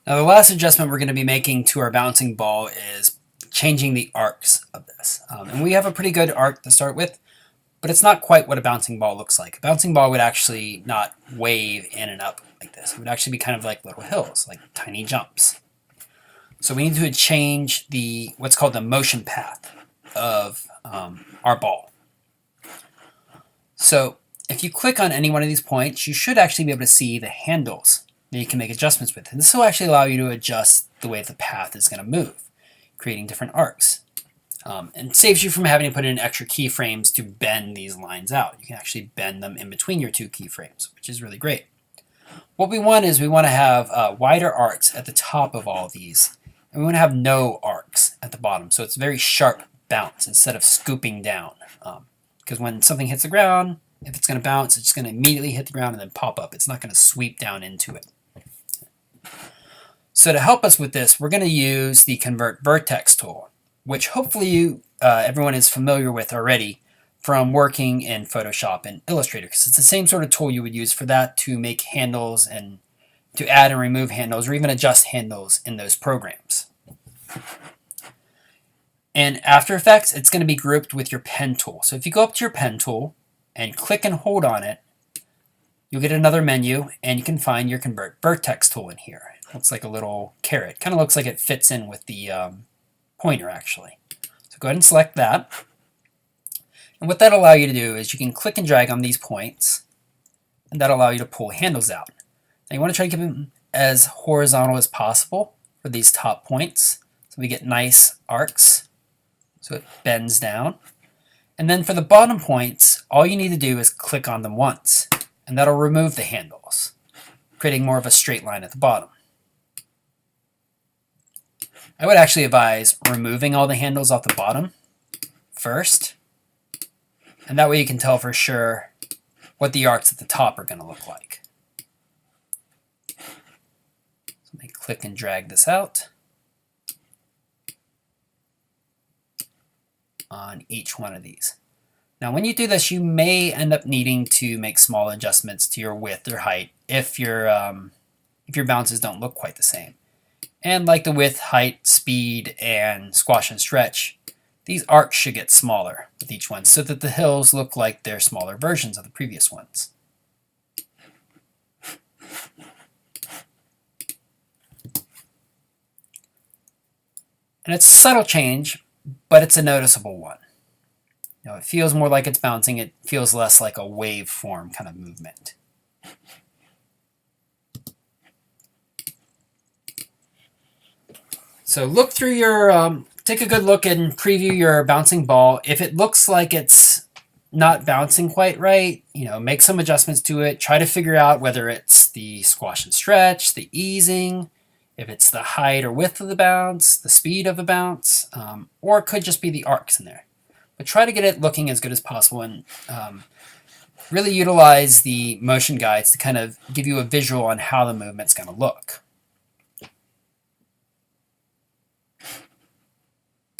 Now the last adjustment we're going to be making to our bouncing ball is changing the arcs of this. And we have a pretty good arc to start with, but it's not quite what a bouncing ball looks like. A bouncing ball would actually not wave in and up like this. It would actually be kind of like little hills, like tiny jumps. So we need to change what's called the motion path of our ball. So if you click on any one of these points, you should actually be able to see the handles that you can make adjustments with. And this will actually allow you to adjust the way the path is going to move, creating different arcs. And saves you from having to put in extra keyframes to bend these lines out. You can actually bend them in between your two keyframes, which is really great. What we want is we want to have wider arcs at the top of all these, and we want to have no arcs at the bottom. So it's a very sharp bounce instead of scooping down. Because when something hits the ground, if it's going to bounce, it's going to immediately hit the ground and then pop up. It's not going to sweep down into it. So to help us with this, we're going to use the Convert Vertex tool, which hopefully everyone is familiar with already from working in Photoshop and Illustrator, because it's the same sort of tool you would use for that to make handles and to add and remove handles or even adjust handles in those programs. In After Effects, it's going to be grouped with your pen tool. So if you go up to your pen tool and click and hold on it, you'll get another menu and you can find your Convert Vertex tool in here. It looks like a little carrot. Kind of looks like it fits in with the pointer actually. So go ahead and select that. And what that'll allow you to do is you can click and drag on these points, and that'll allow you to pull handles out. Now you want to try to keep them as horizontal as possible for these top points, so we get nice arcs, so it bends down. And then for the bottom points, all you need to do is click on them once, and that'll remove the handles, creating more of a straight line at the bottom. I would actually advise removing all the handles off the bottom first, and that way you can tell for sure what the arcs at the top are going to look like. So let me click and drag this out on each one of these. Now when you do this, you may end up needing to make small adjustments to your width or height if your bounces don't look quite the same. And like the width, height, speed, and squash and stretch, these arcs should get smaller with each one so that the hills look like they're smaller versions of the previous ones. And it's a subtle change, but it's a noticeable one. You know, it feels more like it's bouncing. It feels less like a waveform kind of movement. So look through your, take a good look and preview your bouncing ball. If it looks like it's not bouncing quite right, you know, make some adjustments to it. Try to figure out whether it's the squash and stretch, the easing, if it's the height or width of the bounce, the speed of the bounce, or it could just be the arcs in there. But try to get it looking as good as possible and really utilize the motion guides to kind of give you a visual on how the movement's going to look.